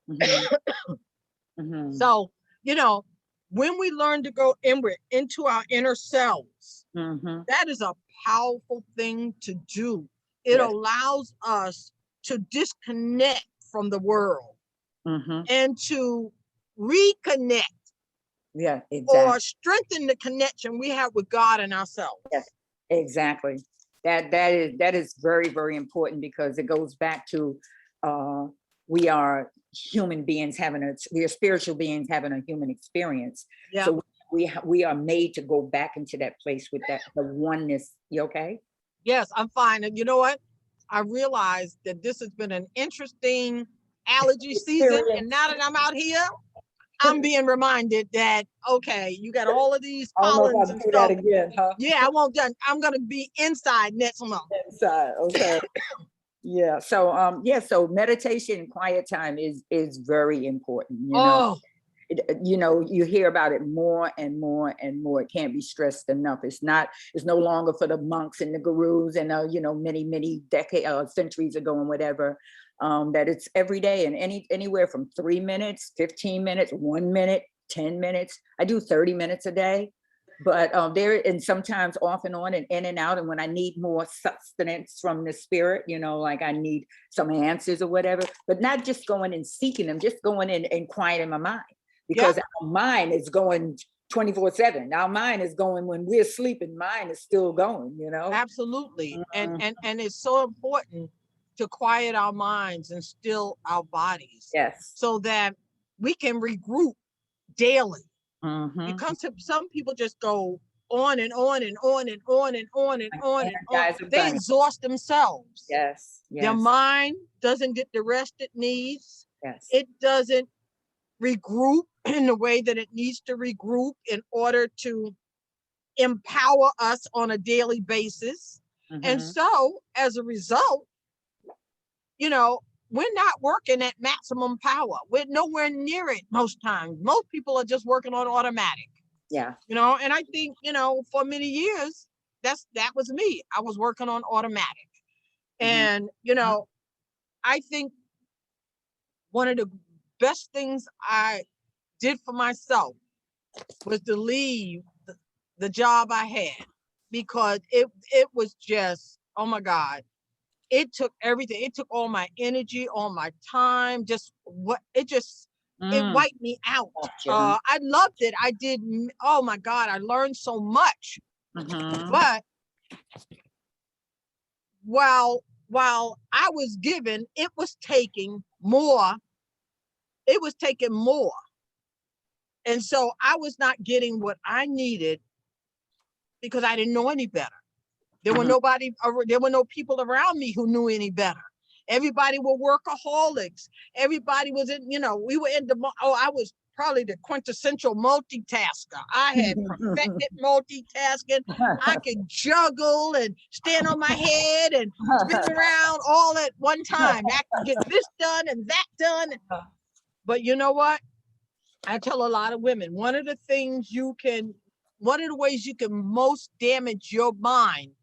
Mm-hmm, mm-hmm, So, you know, when we learn to go inward into our inner selves, mm-hmm. that is a powerful thing to do. It Yes. allows us to disconnect from the world Mm-hmm. and to reconnect Yeah, exactly. or strengthen the connection we have with God and ourselves. Yes, exactly. That is very, very important, because it goes back to we are human beings we are spiritual beings having a human experience. Yeah. So we are made to go back into that place with the oneness. You okay? Yes, I'm fine. And you know what? I realized that this has been an interesting allergy season. And now that I'm out here, I'm being reminded that, okay, you got all of these I don't know if pollens I'll and do that stuff. again, huh? Yeah, I won't done. I'm gonna be inside next month. Inside, okay. Yeah. So so meditation and quiet time is very important, you know. Oh, You know, you hear about it more and more and more. It can't be stressed enough. It's no longer for the monks and the gurus and you know, many decades, centuries ago and whatever. That it's every day, and anywhere from 3 minutes, 15 minutes, 1 minute, 10 minutes. I do 30 minutes a day. But there, and sometimes off and on and in and out. And when I need more sustenance from the spirit, you know, like I need some answers or whatever, but not just going and seeking them, just going in and quieting my mind, because our mind is going 24/7. Our mind is going when we're sleeping, mine is still going, you know? absolutely. Mhm. And it's so important to quiet our minds and still our bodies Yes. so that we can regroup daily. Mhm. Because some people just go on and on and on and on and on and Like on and on. Energizer They Bunny. exhaust themselves. Yes, Their yes, mind doesn't get the rest it needs. yes. It doesn't regroup in the way that it needs to regroup in order to empower us on a daily basis. And Mhm. so as a result, you know, we're not working at maximum power. We're nowhere near it most times. Most people are just working on automatic, Yeah. you know, and I think, you know, for many years, that was me. I was working on automatic. Mhm. And, you know, I think one of the best things I did for myself was to leave the job I had, because it was just, oh my God, it took everything. It took all my energy, all my time, just what it Mm. wiped me out. Gotcha. I loved it. I did. Oh my God, I learned so much. Mhm. But while I was given, it was taking more. It was taking more. And so I was not getting what I needed because I didn't know any better. Mhm. There were no people around me who knew any better. Everybody were workaholics. Everybody was in, you know, we were in I was probably the quintessential multitasker. I had perfected multitasking. I could juggle and stand on my head and spin around all at one time. I could get this done and that done. But you know what? I tell a lot of women, one of the ways you can most damage your mind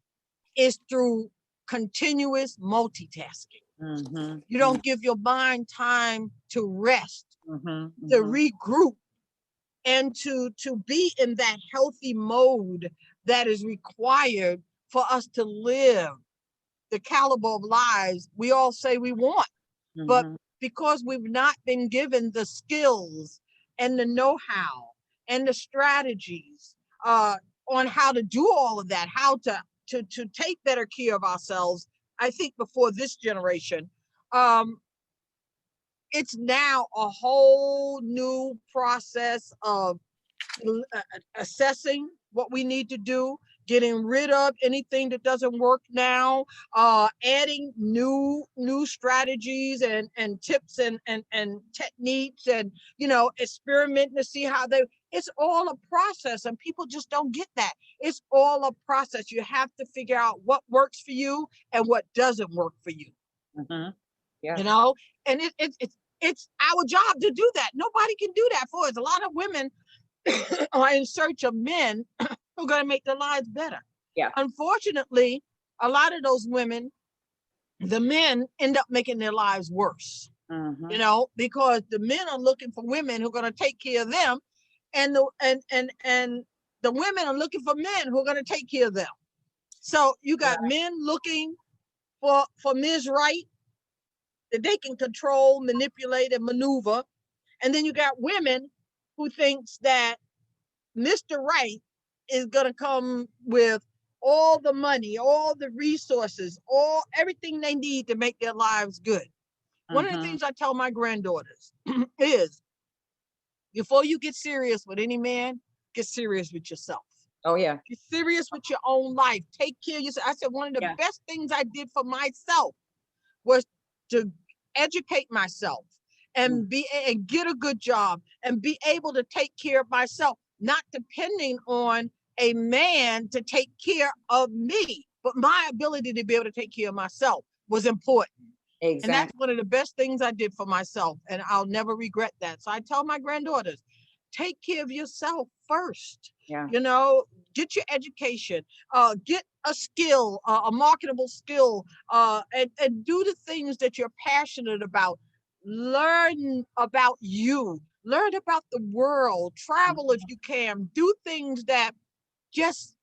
is through continuous multitasking. Mhm. You don't give your mind time to rest, Mhm. to Mhm. regroup, and to be in that healthy mode that is required for us to live the caliber of lives we all say we want. But because we've not been given the skills and the know-how and the strategies on how to do all of that, how to take better care of ourselves, I think before this generation, it's now a whole new process of assessing what we need to do, getting rid of anything that doesn't work now, adding new strategies and tips and techniques, and experimenting to see how it's all a process, and people just don't get that. It's all a process. You have to figure out what works for you and what doesn't work for you. Yeah. And it's our job to do that. Nobody can do that for us. A lot of women are in search of men who are going to make their lives better. Yeah. Unfortunately, a lot of those women, the men end up making their lives worse. Because the men are looking for women who are going to take care of them, and the women are looking for men who are going to take care of them. So you got men looking for Ms. Right, that they can control, manipulate, and maneuver. And then you got women who thinks that Mr. Right is going to come with all the money, all the resources, everything they need to make their lives good. One of the things I tell my granddaughters is, before you get serious with any man, get serious with yourself. Oh, yeah. Get serious with your own life. Take care of yourself. I said, one of the best things I did for myself was to educate myself and get a good job and be able to take care of myself, not depending on a man to take care of me, but my ability to be able to take care of myself was important. Exactly. And that's one of the best things I did for myself, and I'll never regret that. So I tell my granddaughters, take care of yourself first. Yeah. Get your education, get a skill, a marketable skill, and do the things that you're passionate about. Learn about you, learn about the world, travel if you can, do things that just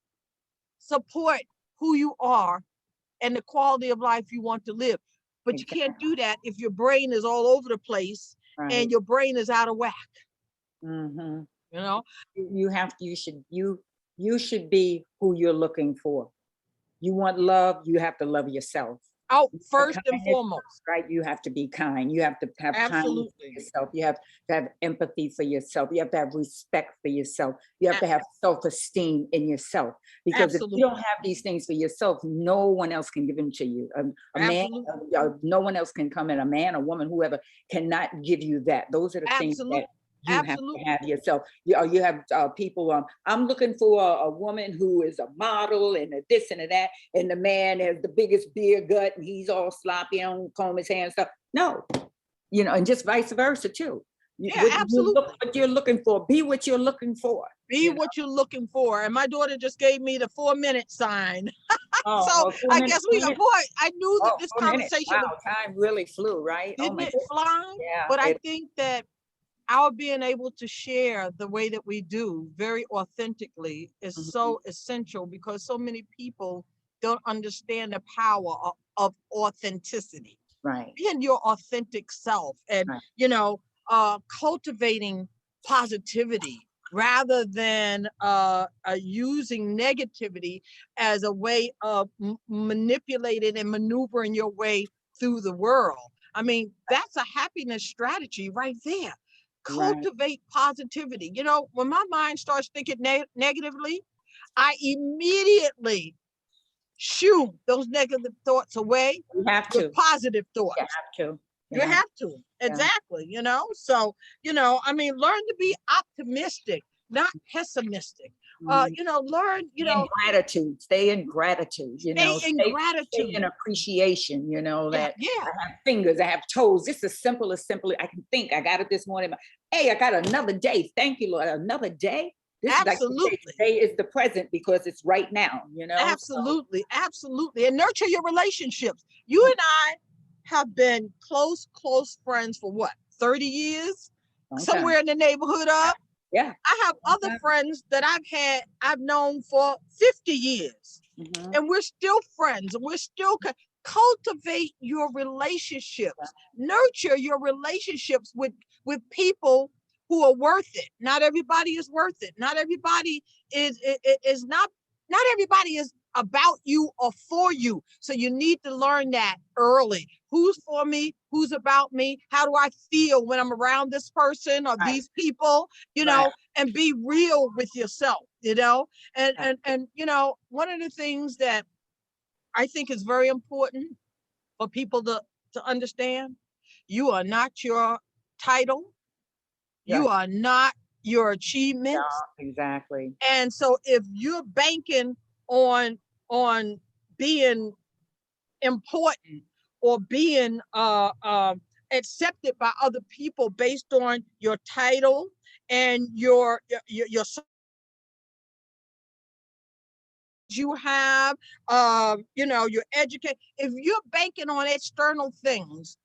support who you are and the quality of life you want to live. But you can't do that if your brain is all over the place and your brain is out of whack. You should be who you're looking for. You want love, you have to love yourself. Oh, first and foremost. Right? You have to be kind. You have to have kindness for yourself. You have to have empathy for yourself. You have to have respect for yourself. You have to have self-esteem in yourself. Because if you don't have these things for yourself, no one else can give them to you. A man, no one else can come in. A man, a woman, whoever cannot give you that. Those are the things that you have to have yourself. You have people, I'm looking for a woman who is a model and a this and a that, and the man has the biggest beer gut and he's all sloppy, don't comb his hair and stuff. No, and just vice versa too. Absolutely. What you're looking for, be what you're looking for. Be what you're looking for. And my daughter just gave me the 4-minute sign. So I guess I knew that this conversation. Wow, time really flew, right? Didn't it fly? Yeah. But I think that our being able to share the way that we do very authentically is so essential, because so many people don't understand the power of authenticity. Right. Being your authentic self and, cultivating positivity rather than using negativity as a way of manipulating and maneuvering your way through the world. I mean, that's a happiness strategy right there. Cultivate positivity. When my mind starts thinking negatively, I immediately shoo those negative thoughts away with positive thoughts. You have to. You have to. Exactly. So, learn to be optimistic, not pessimistic. Learn, gratitude, stay in gratitude, stay in appreciation, that I have fingers, I have toes. This is simple as I can think. I got it this morning. Hey, I got another day. Thank you, Lord. Another day. Absolutely. Today is the present because it's right now, Absolutely. Absolutely. And nurture your relationships. You and I have been close friends for what, 30 years? Somewhere in the neighborhood of? Yeah. I have other friends that I've known for 50 years. and we're still friends, and we're still cultivate your relationships, nurture your relationships with people who are worth it. Not everybody is worth it. Not everybody is not everybody is about you or for you. So you need to learn that early. Who's for me? Who's about me? How do I feel when I'm around this person or these people? You know, and be real with yourself, you know? And you know, one of the things that I think is very important for people to understand, you are not your title. You are not your achievements. Exactly. And so if you're banking on being important or being accepted by other people based on your title and your you have, you know, your education, if you're banking on external things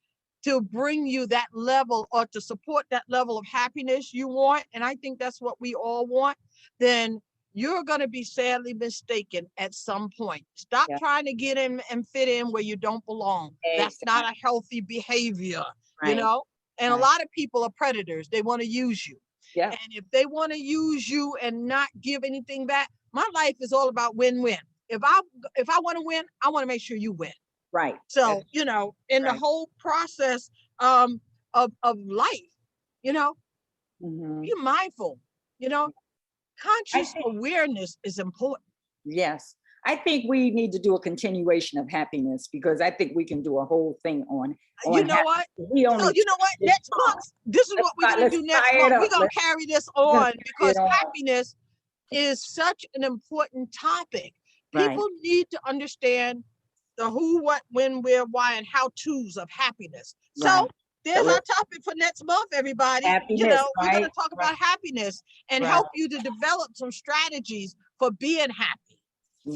to bring you that level or to support that level of happiness you want, and I think that's what we all want, then you're going to be sadly mistaken at some point. Stop trying to get in and fit in where you don't belong. That's not a healthy behavior, you know? And a lot of people are predators. They want to use you. And if they want to use you and not give anything back, my life is all about win-win. If I want to win, I want to make sure you win. Right. So, you know, in the whole process of life, you know, be mindful, you know, conscious awareness is important. Yes. I think we need to do a continuation of happiness, because I think we can do a whole thing on you know what? You know what? Next month, this is what we're going to do next month. We're going to carry this on because happiness is such an important topic. People need to understand the who, what, when, where, why, and how-tos of happiness. So there's our topic for next month, everybody. Happiness, you know, we're going to talk about happiness and help you to develop some strategies for being happy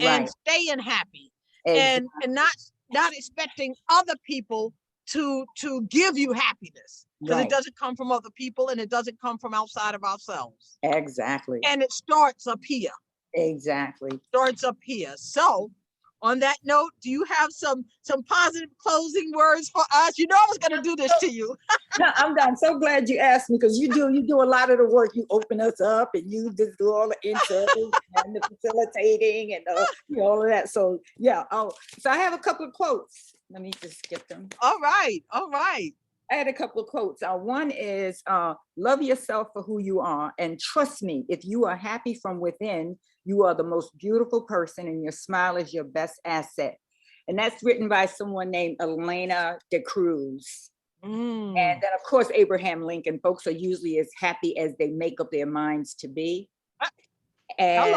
and staying happy and not expecting other people to give you happiness, because it doesn't come from other people and it doesn't come from outside of ourselves. Exactly. And it starts up here. Exactly. Starts up here. So on that note, do you have some positive closing words for us? You know I was going to do this to you. No, I'm so glad you asked me, because you do a lot of the work. You open us up and you just do all the interviews and the facilitating and all of that. So yeah. Oh, so I have a couple of quotes. Let me just get them. All right. All right. I had a couple of quotes. One is, love yourself for who you are, and trust me, if you are happy from within, you are the most beautiful person, and your smile is your best asset. And that's written by someone named Eleanor Roosevelt. And then, of course, Abraham Lincoln. Folks are usually as happy as they make up their minds to be. And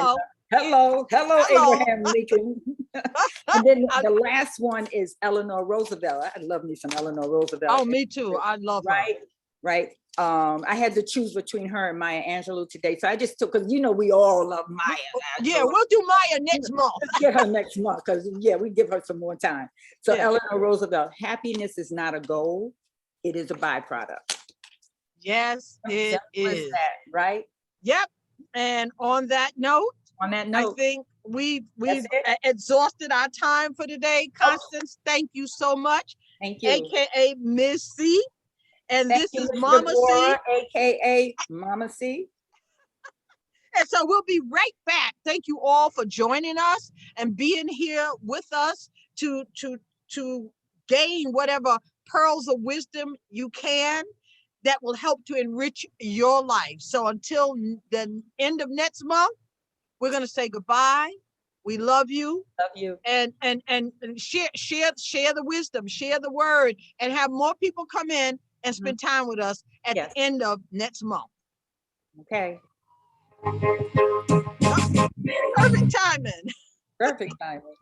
hello, Abraham Lincoln. And then the last one is Eleanor Roosevelt. I love me some Eleanor Roosevelt. Oh, me too. I love her. Right. I had to choose between her and Maya Angelou today. So I just took, because we all love Maya Angelou. Yeah, we'll do Maya next month. Let's get her next month, because we give her some more time. So Eleanor Roosevelt, happiness is not a goal, it is a byproduct. Yes, it is. That, right? Yep. And on that note, I think we've exhausted our time for today. Constance, thank you so much. Thank you. AKA Miss C. And Thank this you, is Ms. Mama Deborah, C. AKA Mama C. And so we'll be right back. Thank you all for joining us and being here with us to gain whatever pearls of wisdom you can that will help to enrich your life. So until the end of next month, we're going to say goodbye. We love you. Love you. And share the wisdom, share the word, and have more people come in and spend time with us at the end of next month. Okay. Perfect timing. Perfect timing.